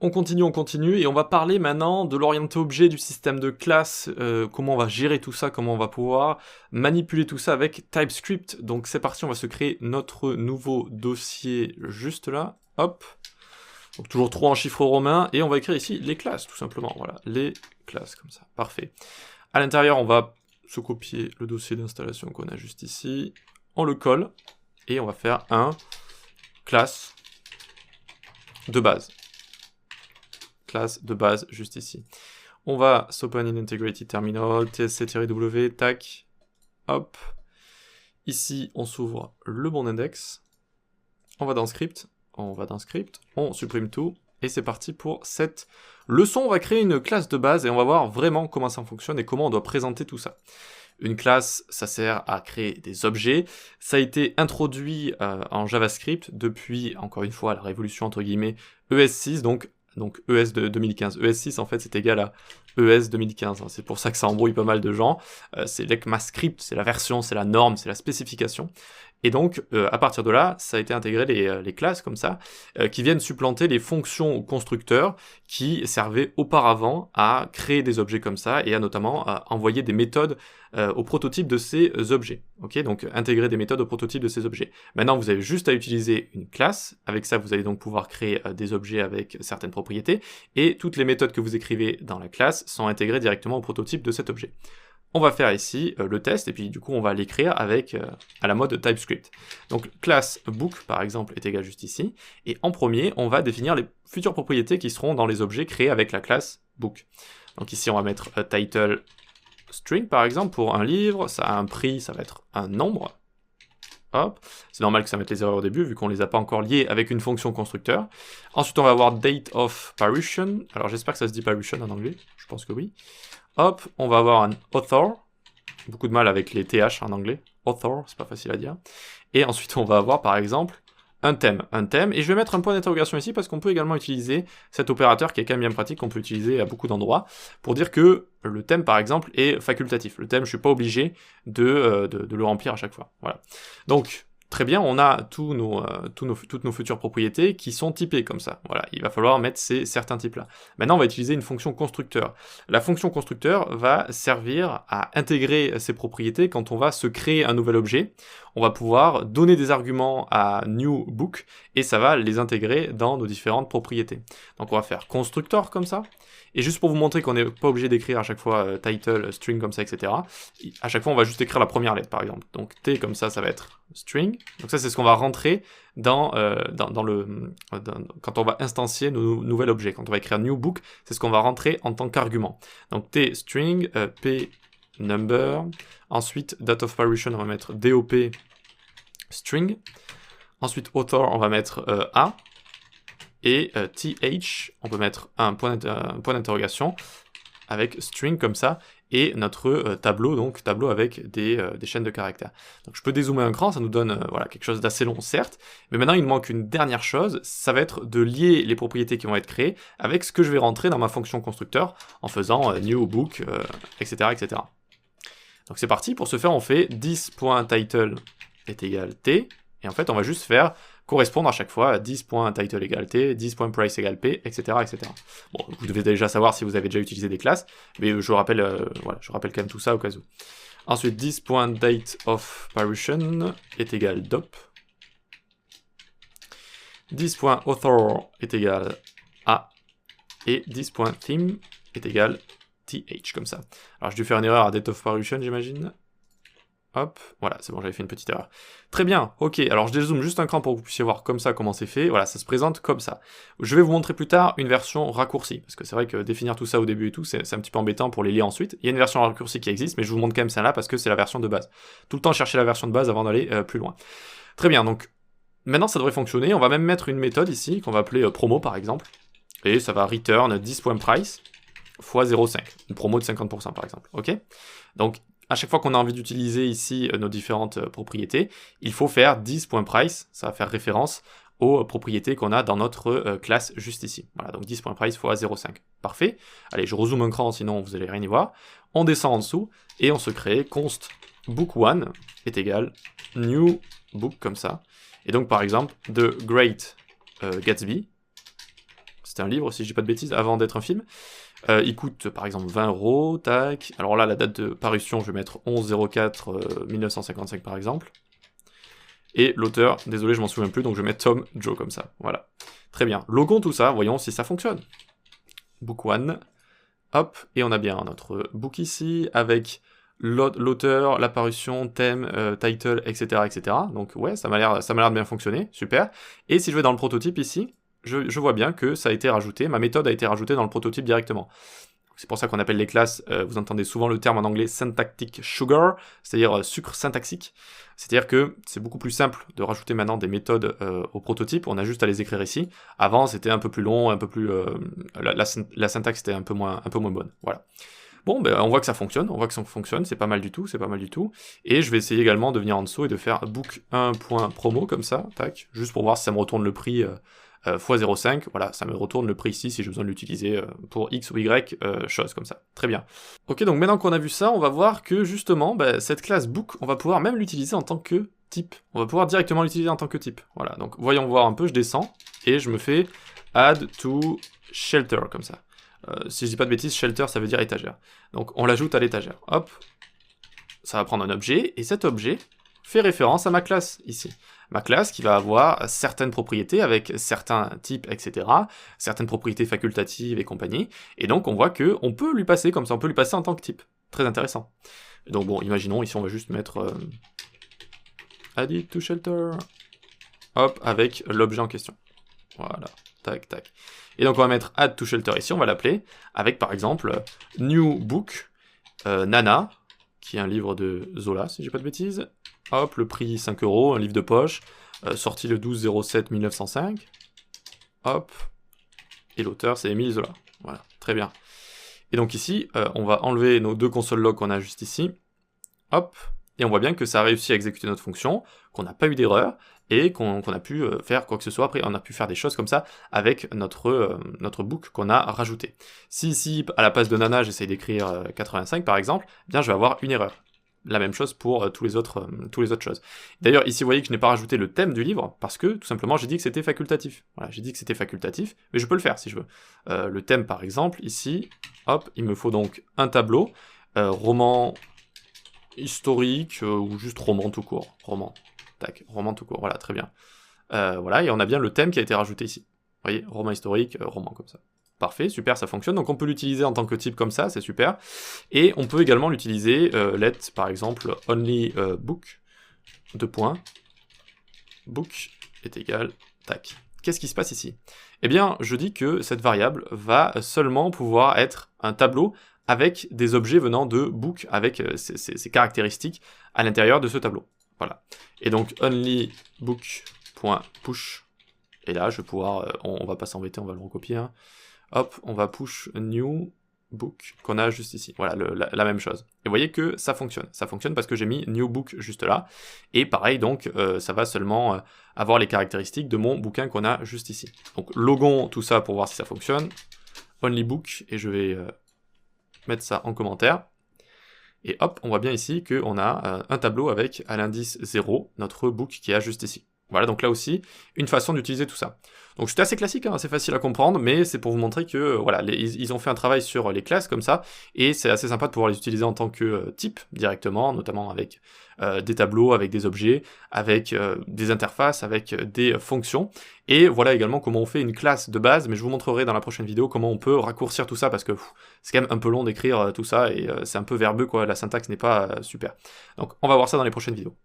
On continue, et on va parler maintenant de l'orienté objet du système de classe, comment on va gérer tout ça, comment on va pouvoir manipuler tout ça avec TypeScript. Donc c'est parti, on va se créer notre nouveau dossier juste là, hop. Donc toujours trop en chiffres romains, et on va écrire ici les classes, tout simplement, voilà, les classes, comme ça, parfait. À l'intérieur, on va se copier le dossier d'installation qu'on a juste ici, on le colle, et on va faire un classe de base. Classe de base juste ici. On va s'open in integrated terminal, tsc-w, tac, hop. Ici, on s'ouvre le bon index. On va dans script, on supprime tout, et c'est parti pour cette leçon. On va créer une classe de base et on va voir vraiment comment ça fonctionne et comment on doit présenter tout ça. Une classe, ça sert à créer des objets. Ça a été introduit en JavaScript depuis, encore une fois, la révolution entre guillemets ES6, donc ES de 2015. ES6, en fait, c'est égal à ES 2015. Hein. C'est pour ça que ça embrouille pas mal de gens. C'est l'ECMAScript, c'est la version, c'est la norme, c'est la spécification. Et donc, à partir de là, ça a été intégré les classes comme ça, qui viennent supplanter les fonctions constructeurs qui servaient auparavant à créer des objets comme ça et à notamment à envoyer des méthodes au prototype de ces objets. Ok, donc intégrer des méthodes au prototype de ces objets. Maintenant, vous avez juste à utiliser une classe. Avec ça, vous allez donc pouvoir créer des objets avec certaines propriétés et toutes les méthodes que vous écrivez dans la classe sont intégrées directement au prototype de cet objet. On va faire ici le test, et puis du coup on va l'écrire avec à la mode TypeScript. Donc class book par exemple est égal juste ici, et en premier on va définir les futures propriétés qui seront dans les objets créés avec la classe book. Donc ici on va mettre title string par exemple pour un livre, ça a un prix, ça va être un nombre. Hop, c'est normal que ça mette les erreurs au début vu qu'on les a pas encore liées avec une fonction constructeur. Ensuite on va avoir date of parution, alors j'espère que ça se dit parution en anglais, je pense que oui. Hop, on va avoir un author, beaucoup de mal avec les th en anglais, author, c'est pas facile à dire. Et ensuite on va avoir par exemple un thème, et je vais mettre un point d'interrogation ici parce qu'on peut également utiliser cet opérateur qui est quand même bien pratique, qu'on peut utiliser à beaucoup d'endroits, pour dire que le thème par exemple est facultatif. Le thème, je suis pas obligé de le remplir à chaque fois, voilà. Donc, très bien, on a toutes nos futures propriétés qui sont typées comme ça. Voilà, il va falloir mettre certains types-là. Maintenant, on va utiliser une fonction constructeur. La fonction constructeur va servir à intégrer ces propriétés quand on va se créer un nouvel objet. On va pouvoir donner des arguments à new book et ça va les intégrer dans nos différentes propriétés. Donc on va faire constructor comme ça. Et juste pour vous montrer qu'on n'est pas obligé d'écrire à chaque fois title, string comme ça, etc. À chaque fois, on va juste écrire la première lettre, par exemple. Donc T comme ça va être string. Donc ça, c'est ce qu'on va rentrer quand on va instancier nos nouvel objet. Quand on va écrire new book, c'est ce qu'on va rentrer en tant qu'argument. Donc T string, P number. Ensuite, date of parution, on va mettre DOP string. Ensuite, author, on va mettre A. Et th, on peut mettre un point d'interrogation avec string comme ça, et notre tableau, donc tableau avec des chaînes de caractères. Donc je peux dézoomer un cran, ça nous donne voilà, quelque chose d'assez long certes, mais maintenant il me manque une dernière chose, ça va être de lier les propriétés qui vont être créées avec ce que je vais rentrer dans ma fonction constructeur en faisant new book, etc., etc. Donc c'est parti, pour ce faire on fait 10.title est égal t, et en fait on va juste faire correspondre à chaque fois à 10.title égale t, 10.price égale p, etc., etc. Bon, vous devez déjà savoir si vous avez déjà utilisé des classes, mais je rappelle quand même tout ça au cas où. Ensuite, 10.date of parution est égal dop. 10.author est égal a. Et 10.theme est égal th, comme ça. Alors, j'ai dû faire une erreur à date of parution, j'imagine. Hop, voilà, c'est bon, j'avais fait une petite erreur. Très bien, ok, alors je dézoome juste un cran pour que vous puissiez voir comme ça comment c'est fait. Voilà, ça se présente comme ça. Je vais vous montrer plus tard une version raccourcie, parce que c'est vrai que définir tout ça au début et tout, c'est un petit peu embêtant pour les lier ensuite. Il y a une version raccourcie qui existe, mais je vous montre quand même celle-là parce que c'est la version de base. Tout le temps chercher la version de base avant d'aller plus loin. Très bien, donc maintenant ça devrait fonctionner. On va même mettre une méthode ici, qu'on va appeler promo par exemple, et ça va return 10.price fois 0,5, une promo de 50% par exemple, ok? Donc, à chaque fois qu'on a envie d'utiliser ici nos différentes propriétés, il faut faire 10.price, ça va faire référence aux propriétés qu'on a dans notre classe juste ici. Voilà, donc 10.price fois 0,5. Parfait. Allez, je rezoome un cran, sinon vous allez rien y voir. On descend en dessous, et on se crée const book1 est égal new book, comme ça. Et donc, par exemple, The Great Gatsby, c'était un livre si je dis pas de bêtises, avant d'être un film. Il coûte par exemple 20 €, tac. Alors là, la date de parution, je vais mettre 11/04/1955 par exemple. Et l'auteur, désolé, je m'en souviens plus, donc je vais mettre Tom Joe comme ça, voilà. Très bien. Logons tout ça, voyons si ça fonctionne. Book 1, hop, et on a bien notre book ici, avec l'auteur, la parution, thème, title, etc., etc. Donc ouais, ça m'a l'air de bien fonctionner, super. Et si je vais dans le prototype ici, je vois bien que ça a été rajouté, ma méthode a été rajoutée dans le prototype directement. C'est pour ça qu'on appelle les classes, vous entendez souvent le terme en anglais syntactic sugar, c'est-à-dire sucre syntaxique. C'est-à-dire que c'est beaucoup plus simple de rajouter maintenant des méthodes au prototype, on a juste à les écrire ici. Avant, c'était un peu plus long, un peu plus la syntaxe était un peu moins bonne. Voilà. Bon, ben, on voit que ça fonctionne, c'est pas mal du tout, Et je vais essayer également de venir en dessous et de faire book1.promo comme ça, tac, juste pour voir si ça me retourne le prix x 0,5, voilà, ça me retourne le prix ici si j'ai besoin de l'utiliser pour X ou Y chose comme ça. Très bien. Ok, donc maintenant qu'on a vu ça, on va voir que justement, bah, cette classe book, on va pouvoir même l'utiliser en tant que type. On va pouvoir directement l'utiliser en tant que type. Voilà, donc voyons voir un peu, je descends, et je me fais add to shelter, comme ça. Si je dis pas de bêtises, shelter ça veut dire étagère. Donc on l'ajoute à l'étagère. Hop, ça va prendre un objet, et cet objet fait référence à ma classe ici. Ma classe qui va avoir certaines propriétés avec certains types, etc. Certaines propriétés facultatives et compagnie. Et donc on voit que on peut lui passer comme ça, on peut lui passer en tant que type. Très intéressant. Donc bon, imaginons, ici on va juste mettre add it to shelter. Hop, avec l'objet en question. Voilà, tac, tac. Et donc on va mettre add to shelter ici, on va l'appeler, avec par exemple new book, Nana, qui est un livre de Zola, si j'ai pas de bêtises. Hop, le prix 5 €, un livre de poche, sorti le 12/07/1905. Hop, et l'auteur c'est Émile Zola. Voilà, très bien. Et donc ici, on va enlever nos deux console log qu'on a juste ici. Hop, et on voit bien que ça a réussi à exécuter notre fonction, qu'on n'a pas eu d'erreur, et qu'on a pu faire quoi que ce soit. Après, on a pu faire des choses comme ça avec notre book qu'on a rajouté. Si ici, à la place de Nana, j'essaye d'écrire 85 par exemple, eh bien je vais avoir une erreur. La même chose pour tous les autres choses. D'ailleurs, ici, vous voyez que je n'ai pas rajouté le thème du livre, parce que, tout simplement, j'ai dit que c'était facultatif. Voilà, j'ai dit que c'était facultatif, mais je peux le faire, si je veux. Le thème, par exemple, ici, hop, il me faut donc un tableau, roman historique, ou juste roman tout court. Roman, tac, roman tout court, voilà, très bien. Voilà, et on a bien le thème qui a été rajouté ici. Vous voyez, roman historique, roman, comme ça. Parfait, super, ça fonctionne. Donc on peut l'utiliser en tant que type comme ça, c'est super. Et on peut également l'utiliser, let, par exemple, only book, book est égal, tac. Qu'est-ce qui se passe ici? Eh bien, je dis que cette variable va seulement pouvoir être un tableau avec des objets venant de book, avec ses caractéristiques à l'intérieur de ce tableau. Voilà. Et donc, only book.push, et là, je vais pouvoir, on va pas s'embêter, on va le recopier, hein. Hop, on va push new book qu'on a juste ici. Voilà, la même chose. Et vous voyez que ça fonctionne. Ça fonctionne parce que j'ai mis new book juste là. Et pareil, donc, ça va seulement avoir les caractéristiques de mon bouquin qu'on a juste ici. Donc, logons tout ça pour voir si ça fonctionne. Only book, et je vais mettre ça en commentaire. Et hop, on voit bien ici qu'on a un tableau avec à l'indice 0, notre book qui est juste ici. Voilà, donc là aussi, une façon d'utiliser tout ça. Donc c'était assez classique, hein, assez facile à comprendre, mais c'est pour vous montrer que voilà, ils ont fait un travail sur les classes comme ça, et c'est assez sympa de pouvoir les utiliser en tant que type directement, notamment avec des tableaux, avec des objets, avec des interfaces, avec des fonctions, et voilà également comment on fait une classe de base, mais je vous montrerai dans la prochaine vidéo comment on peut raccourcir tout ça, parce que c'est quand même un peu long d'écrire tout ça, et c'est un peu verbeux, quoi, la syntaxe n'est pas super. Donc on va voir ça dans les prochaines vidéos.